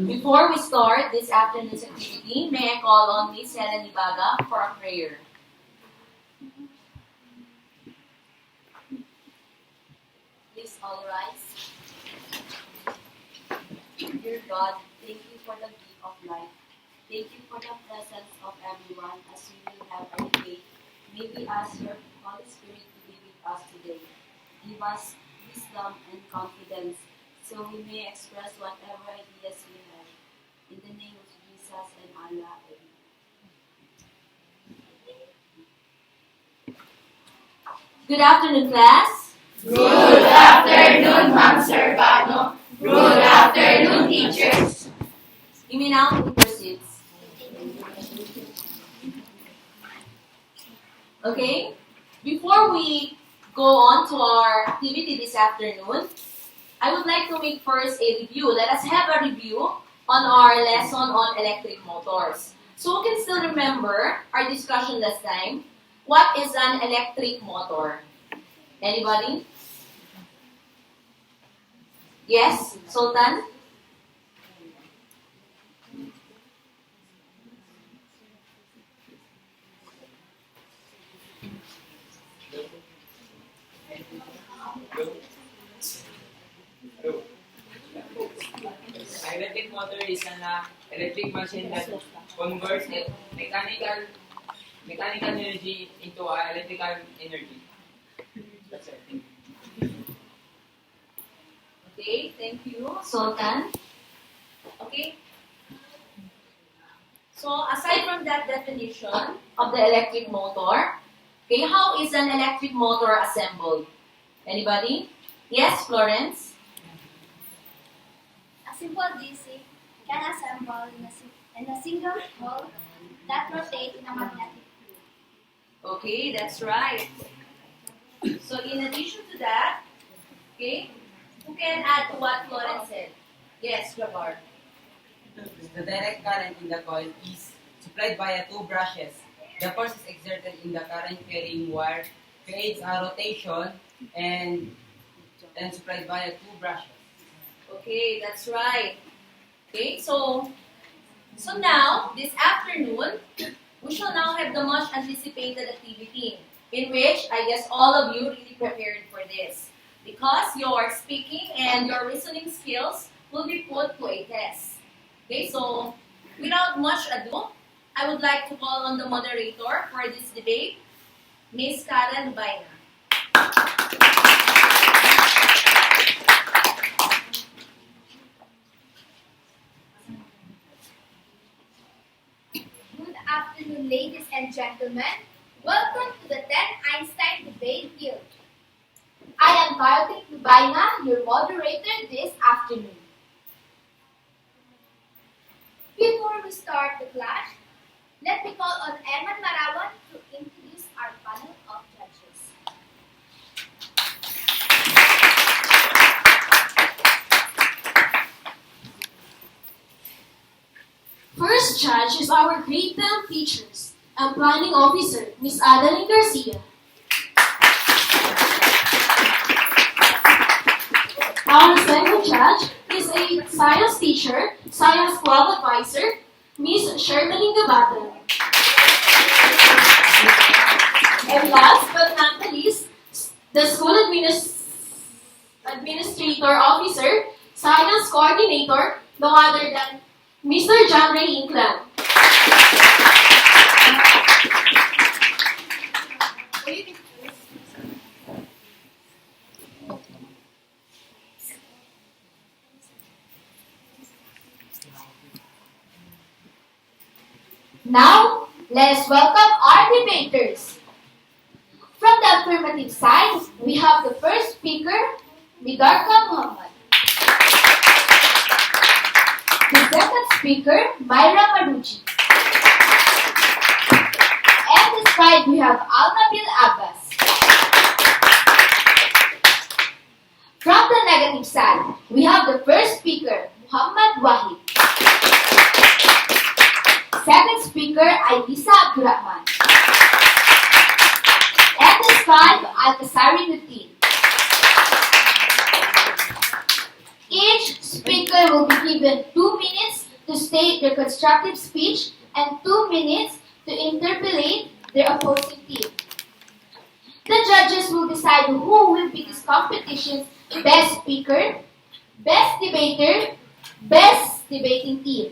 Before we start this afternoon's activity, may I call on Miss Helen Ibaga for a prayer. Please all rise. Dear God, thank you for the gift of life. Thank you for the presence of everyone as we will have our debate. May we ask your Holy Spirit to be with us today. Give us wisdom and confidence so we may express whatever ideas we have. In the name of Jesus and Allah, amen. Good afternoon, class. Good afternoon, Ma'am Servano. Good afternoon, teachers. You may now take your seats. Okay? Before we go on to our activity this afternoon, I would like to make first a review. Let us have a review on our lesson on electric motors. So we can still remember our discussion last time. What is an electric motor? Anybody? Yes, Sultan? Electric motor is an electric machine that converts mechanical energy into electrical energy. That's it. Okay, thank you, Sultan. Okay. So aside from that definition of the electric motor, okay, how is an electric motor assembled? Anybody? Yes, Florence? A simple DC can assemble in a single hole that rotates in a magnetic field. Okay, that's right. So in addition to that, okay, who can add to what Florence said? Yes, Jabbar. The direct current in the coil is supplied via two brushes. The force is exerted in the current carrying wire creates a rotation and then supplied via two brushes. Okay, that's right. Okay, so now, this afternoon, we shall now have the much anticipated activity in which I guess all of you really prepared for this because your speaking and your listening skills will be put to a test. Okay, so without much ado, I would like to call on the moderator for this debate, Miss Karen Baina. Good afternoon, ladies and gentlemen. Welcome to the 10 Einstein Debate Field. I am Kartik Lubaina, your moderator this afternoon. Before we start the class, let me call on Eman Marawan to introduce our panel of judges. First judge is our grade 10 teachers and planning officer, Ms. Adeline Garcia. Our second judge is a science teacher, science club advisor, Ms. Shermaline Gabata. And last but not the least, the school administrator officer, science coordinator, no other than Mr. John Ray Inclan. Now, let us welcome our debaters. From the affirmative side, we have the first speaker, Midarka Muhammad. The second speaker, Myra Marucci. And this side, we have Al-Nabil Abbas. From the negative side, we have the first speaker, Muhammad Wahid. Second speaker, Ailisa Abdurrahman. And the scribe, Al-Kasari Nutin. Each speaker will be given 2 minutes to state their constructive speech and 2 minutes to interpellate their opposing team. The judges will decide who will be this competition's best speaker, best debater, best debating team.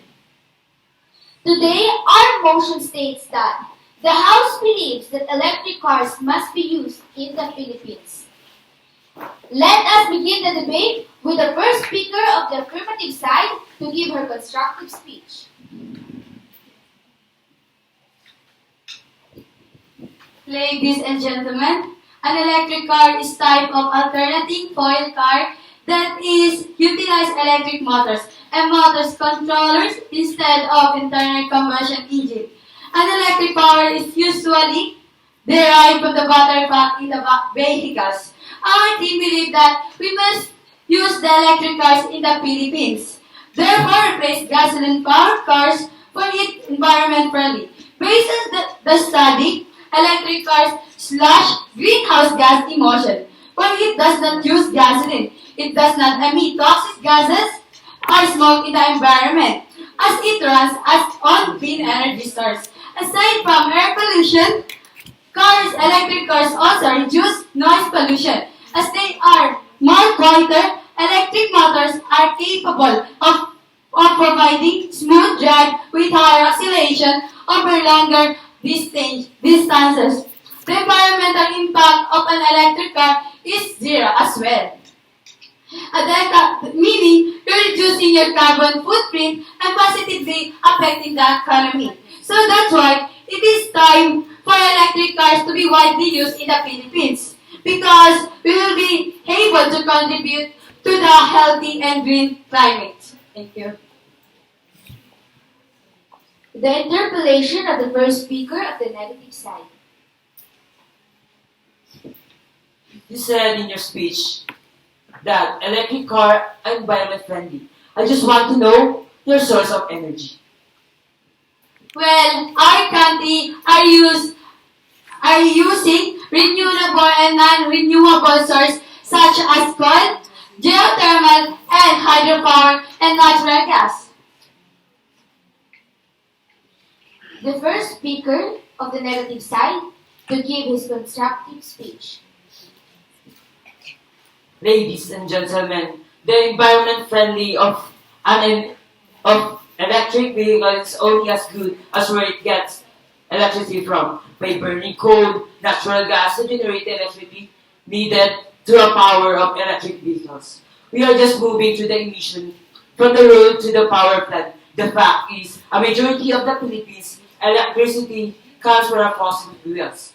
Today, our motion states that the House believes that electric cars must be used in the Philippines. Let us begin the debate with the first speaker of the affirmative side to give her constructive speech. Ladies and gentlemen, an electric car is type of alternating foil car that is utilize electric motors and motors controllers instead of internal combustion engine. An electric power is usually derived from the battery pack in the vehicles. Our team believes that we must use the electric cars in the Philippines. Therefore, replace gasoline-powered cars for it environment friendly. Based on the study, electric cars slash greenhouse gas emission. When it does not use gasoline, it does not emit toxic gases or smoke in the environment, as it runs as on clean energy source. Aside from air pollution, electric cars also reduce noise pollution. As they are more quieter, electric motors are capable of providing smooth drive with higher acceleration over longer distances. The environmental impact of an electric car is zero as well. Meaning you're reducing your carbon footprint and positively affecting the economy. So that's why it is time for electric cars to be widely used in the Philippines, because we will be able to contribute to the healthy and green climate. Thank you. The interpellation of the first speaker of the negative side. You said in your speech that electric car are environment friendly. I just want to know your source of energy. Well, our country are using renewable and non-renewable sources such as coal, geothermal, and hydropower and natural gas. The first speaker of the negative side to give his constructive speech. Ladies and gentlemen, the environment friendly of electric vehicles is only as good as where it gets electricity from, by burning coal, natural gas to generate the electricity needed to the power of electric vehicles. We are just moving to the emission from the road to the power plant. The fact is, a majority of the Philippines electricity comes from fossil fuels,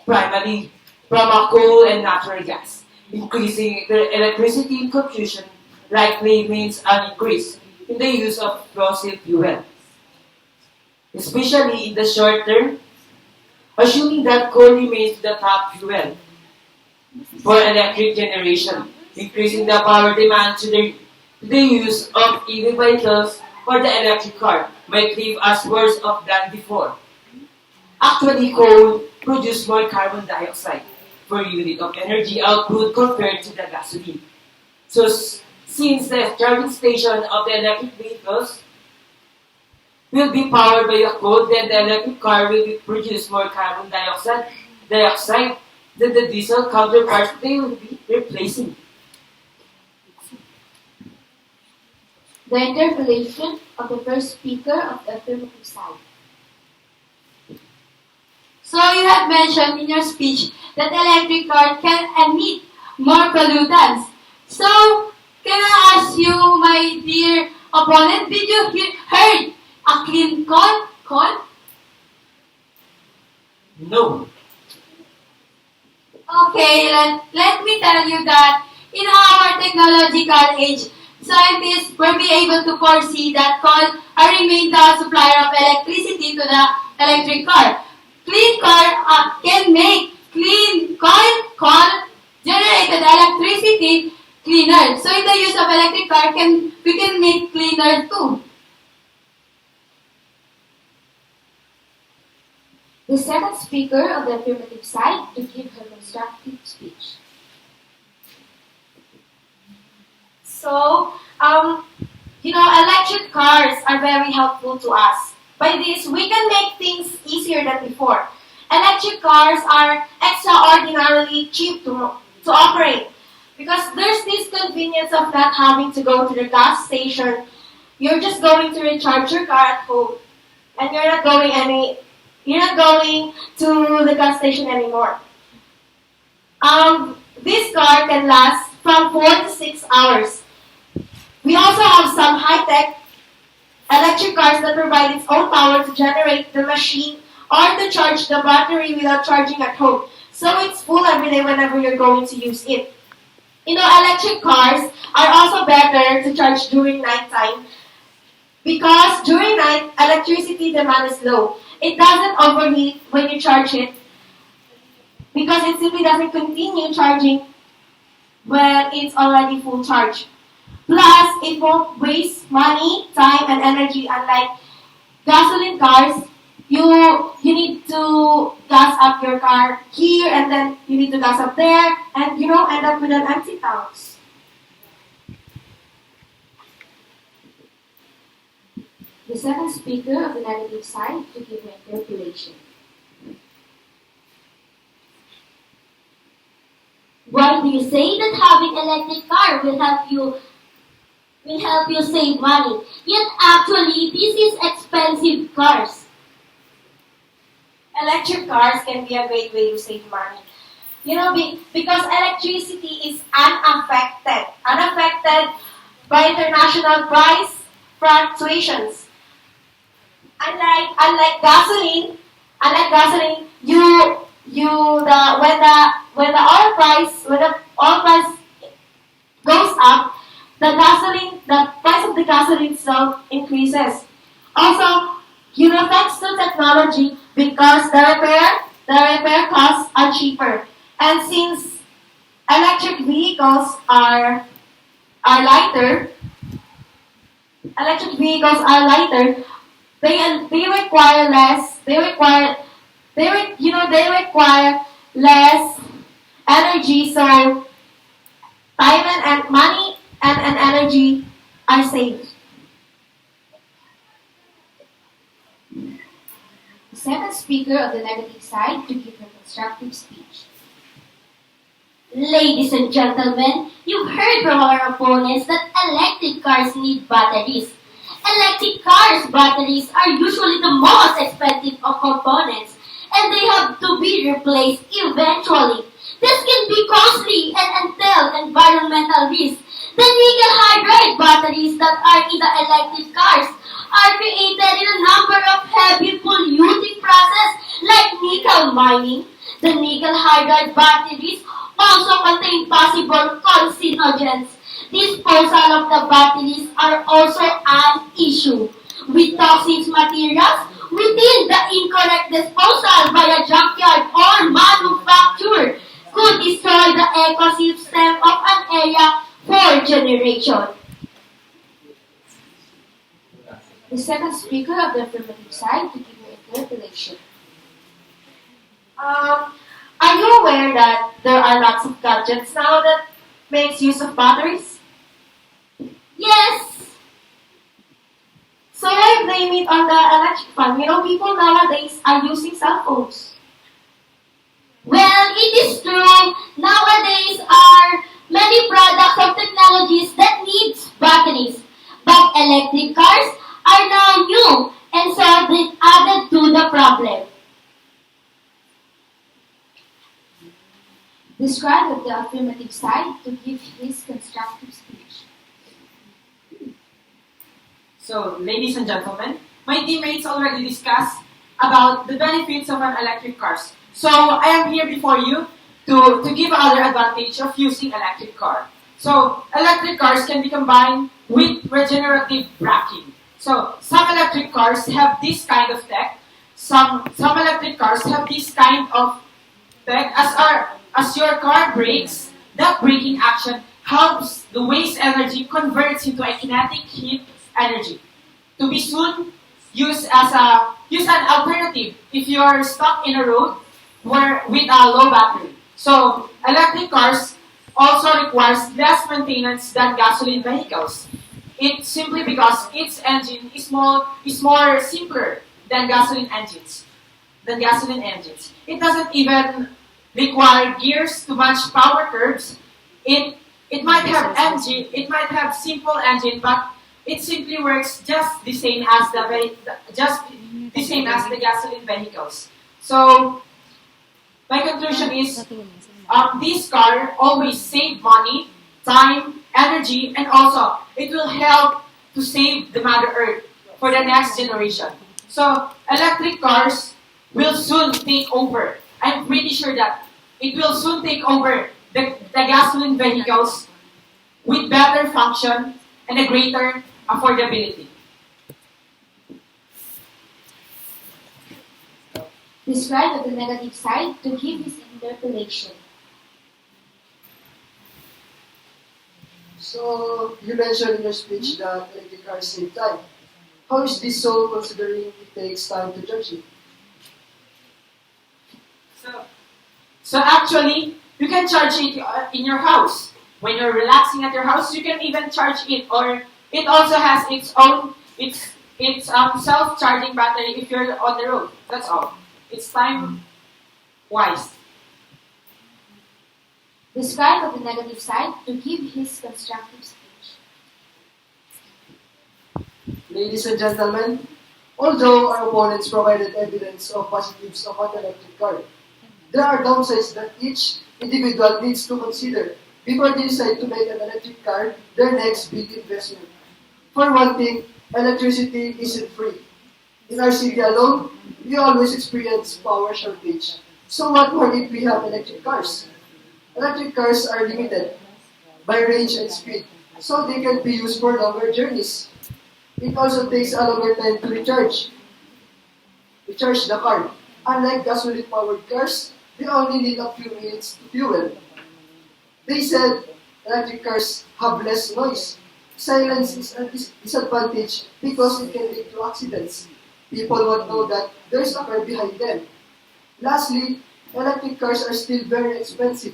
primarily from coal and natural gas. Increasing the electricity consumption likely means an increase in the use of fossil fuel, especially in the short term, assuming that coal remains the top fuel for electric generation. Increasing the power demand to the use of EV vehicles for the electric car might leave us worse off than before. Actually, coal produces more carbon dioxide per unit of energy output compared to the gasoline. So, since the charging station of the electric vehicles will be powered by a coal, then the electric car will produce more carbon dioxide than the diesel counterparts they will be replacing. The interpellation of the first speaker of the affirmative side. So you have mentioned in your speech that electric car can emit more pollutants. So can I ask you, my dear opponent, did you heard a clean coal? No. Okay, let me tell you that in our technological age, scientists will be able to foresee that coal will remain the supplier of electricity to the electric car. Clean car can make clean coal generated electricity cleaner. So in the use of electric car, we can make cleaner too. The second speaker of the affirmative side to give her constructive speech. So, Um, Electric cars are very helpful to us. By this, we can make things easier than before. Electric cars are extraordinarily cheap to operate because there's this convenience of not having to go to the gas station. You're just going to recharge your car at home, and you're not going to the gas station anymore. This car can last from 4 to 6 hours. We also have some high-tech electric cars that provide its own power to generate the machine or to charge the battery without charging at home. So it's full every day whenever you're going to use it. Electric cars are also better to charge during nighttime because during night, electricity demand is low. It doesn't overheat when you charge it because it simply doesn't continue charging when it's already full charge. Plus, it won't waste money, time, and energy. Unlike gasoline cars, you need to gas up your car here and then you need to gas up there and end up with an empty tank. The second speaker of the negative side to give an interpolation. Why do you say that having electric car will help you save money? Yet actually, this is expensive cars. Electric cars can be a great way to save money. Because electricity is unaffected by international price fluctuations. Unlike gasoline, when the oil price goes up, the price of the gasoline itself increases. Also, thanks to technology, because the repair costs are cheaper. And since electric vehicles are lighter, they require less energy, so time and money and energy are saved. The second speaker of the negative side to give a constructive speech. Ladies and gentlemen, you've heard from our opponents that electric cars need batteries. Electric cars' batteries are usually the most expensive of components, and they have to be replaced eventually. This can be costly and entail environmental risks. The nickel hydride batteries that are in the electric cars are created in a number of heavy polluting processes like nickel mining. The nickel hydride batteries also contain possible carcinogens. Disposal of the batteries are also an issue, with toxic materials within the incorrect disposal by a junkyard or manufacturer could destroy the ecosystem of an area for generation. The second speaker of the affirmative side to give an interpolation. Are you aware that there are lots of gadgets now that makes use of batteries? Yes, So I blame it on the electric fan. People nowadays are using cell phones. well, it is true. Nowadays are many products of technologies that needs batteries, but electric cars are now new and so they added to the problem. The scribe of the affirmative side to give his constructive speech. So, ladies and gentlemen, my teammates already discussed about the benefits of an electric cars. So, I am here before you to give other advantage of using electric car. So, electric cars can be combined with regenerative braking. So, some electric cars have this kind of tech. Some electric cars have this kind of tech. As your car brakes, that braking action helps the waste energy converts into a kinetic heat energy to be soon used as an alternative if you are stuck in a road with a low battery. So electric cars also requires less maintenance than gasoline vehicles. It's simply because its engine is more simpler than gasoline engines. It doesn't even require gears to match power curves. It might have simple engine, but it simply works just the same as the gasoline vehicles. So my conclusion is, this car always save money, time, energy, and also it will help to save the Mother Earth for the next generation. So electric cars will soon take over. I'm pretty sure that it will soon take over the gasoline vehicles with better function and a greater affordability. Describe the negative side to give his interpolation. So, you mentioned in your speech that electric cars save time. How is this so, considering it takes time to charge it? So actually, you can charge it in your house. When you're relaxing at your house, you can even charge it, or it also has its own self-charging battery if you're on the road. That's all. It's time wise. Describe the negative side to give his constructive speech. Ladies and gentlemen, although our opponents provided evidence of positives of an electric car, there are downsides that each individual needs to consider before they decide to make an electric car their next big investment. For one thing, electricity isn't free. In our city alone, we always experience power shortage. So what more if we have electric cars? Electric cars are limited by range and speed, so they can be used for longer journeys. It also takes a longer time to recharge the car. Unlike gasoline-powered cars, they only need a few minutes to fuel. They said electric cars have less noise. Silence is a disadvantage because it can lead to accidents. People won't know that there's a car behind them. Lastly, electric cars are still very expensive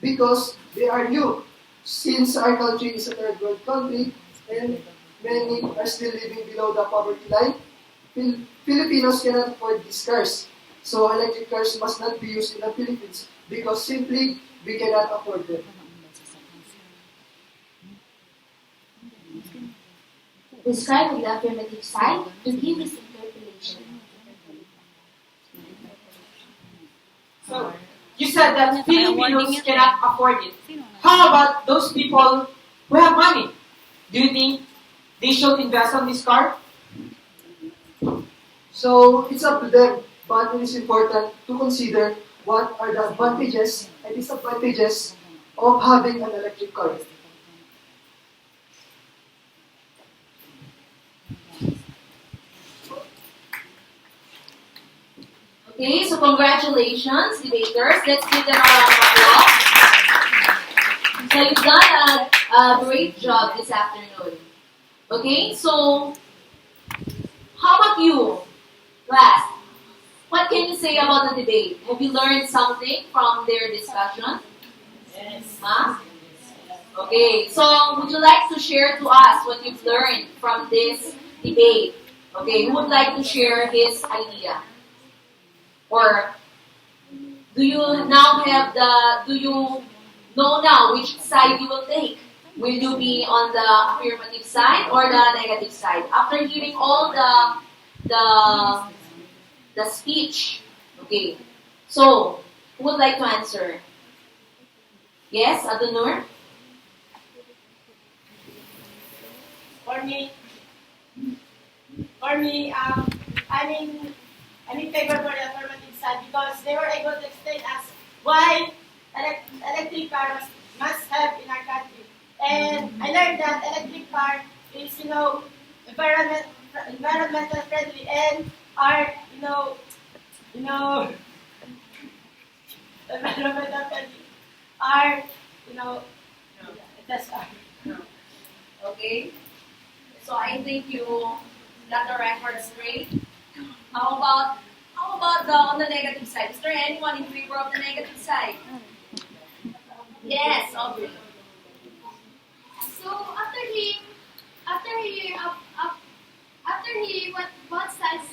because they are new. Since our country is a third world country and many are still living below the poverty line, Filipinos cannot afford these cars. So electric cars must not be used in the Philippines because simply we cannot afford them. Describe the affirmative side to give his interpolation. So you said that Filipinos cannot afford it. How about those people who have money? Do you think they should invest on this car? So it's up to them, but it is important to consider what are the advantages and disadvantages of having an electric car. Okay, so congratulations, debaters. Let's give them a round of applause. So you've done a great job this afternoon. Okay, so how about you, class? What can you say about the debate? Have you learned something from their discussion? Yes. Huh? Okay, so would you like to share to us what you've learned from this debate? Okay, who would like to share his idea? Or do you know now which side you will take? Will you be on the affirmative side or the negative side? After hearing all the speech. Okay. So, who would like to answer? Yes, Adonur? For me, I'm in favor for the affirmative side because they were able to explain us why electric car must have in our country. And I learned that electric car is, environmental friendly and are, environmental friendly are, that's Okay. So I think you got the record straight. How about on the negative side? Is there anyone in favor of the negative side? Yes, okay. So after him After hearing what both sides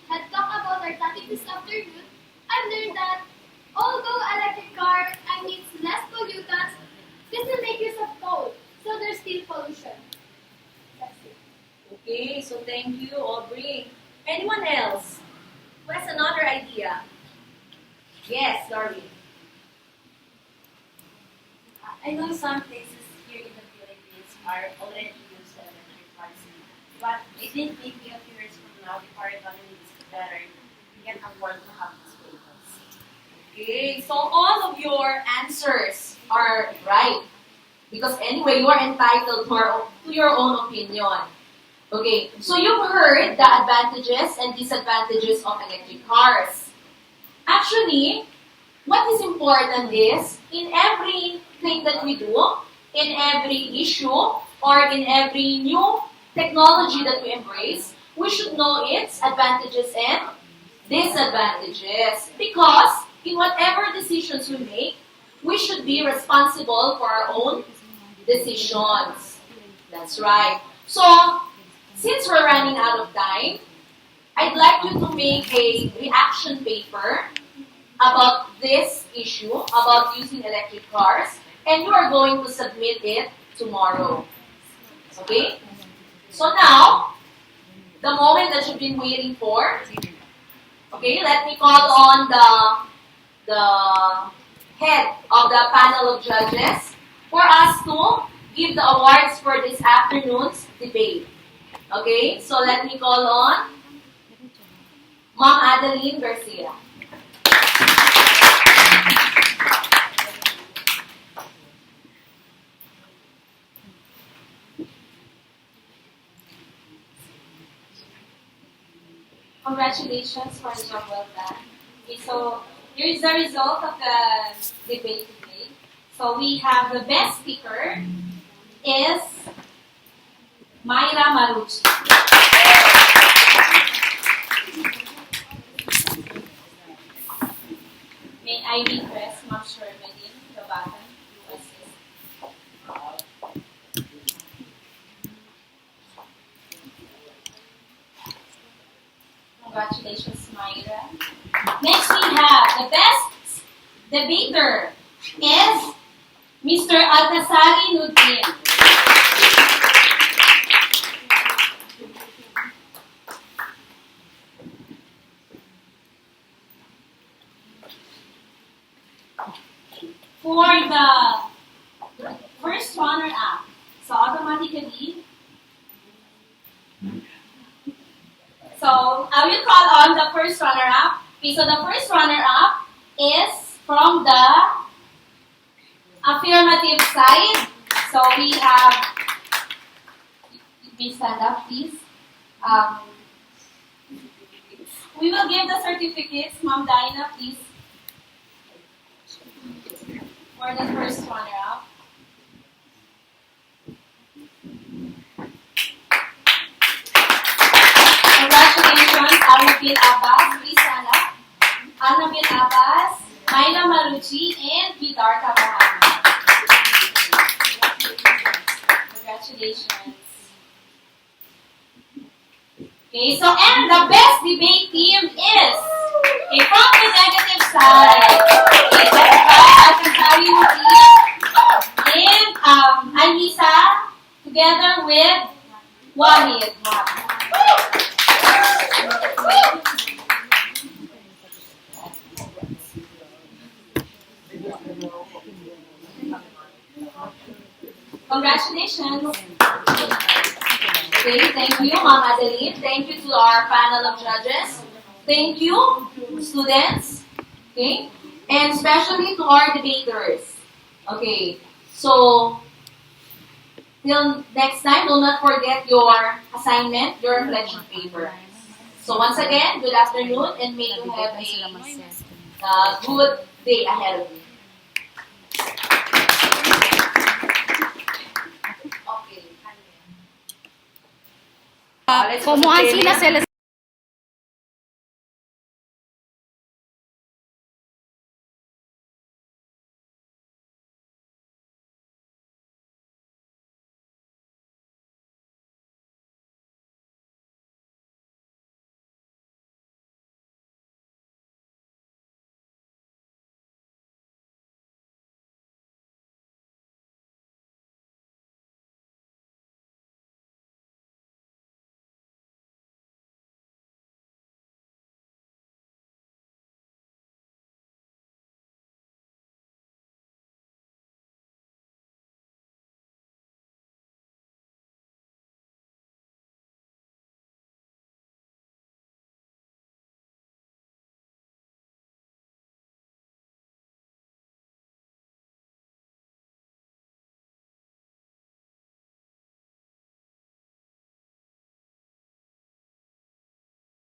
had talked about our topic this afternoon, I've learned that although electric car emits less pollutants, this will make use of coal, so there's still pollution. That's it. Okay, so thank you, Aubrey. Anyone else who has another idea? Yes, Darby. I know some places here in the Philippines are already used electric cars, but I think maybe a few years from now, if our economy is better, we can afford to have these vehicles. Okay, so all of your answers are right. Because anyway, you are entitled to your own opinion. Okay, so you've heard the advantages and disadvantages of electric cars. Actually, what is important is, in everything that we do, in every issue, or in every new technology that we embrace, we should know its advantages and disadvantages. Because in whatever decisions we make, we should be responsible for our own decisions. That's right. So, since we're running out of time, I'd like you to make a reaction paper about this issue, about using electric cars, and you are going to submit it tomorrow. Okay? So now, the moment that you've been waiting for, okay, let me call on the head of the panel of judges for us to give the awards for this afternoon's debate. Okay, so let me call on Ma'am Adeline Garcia. Congratulations for the job well done. Okay, so here is the result of the debate today. So we have the best speaker is Myra Marucci. May I request Ma'am Shermadine Gabatan to assist. Congratulations, Myra. Next we have the best debater is Mr. Altasari Nudin. For the first runner-up, so automatically, so I will call on the first runner-up. Okay, so the first runner-up is from the affirmative side. So we have, please stand up, please. We will give the certificates, Ma'am Diana, please, for the first runner-up. Congratulations, Anabil Abbas, please stand up. Anabil Abbas, Myra Marucci, and Vidar Kabahana. Congratulations. Okay, so and the best debate team is from the negative side. Okay, led by Alcantari and Anissa together with Wahid. Congratulations. Okay, thank you, Ma'am Adeline. Thank you to our panel of judges. Thank you, students. Okay, and especially to our debaters. Okay, so till next time, do not forget your assignment, your reflection paper. So once again, good afternoon, and may you have a good day ahead of you. Okay. Como así la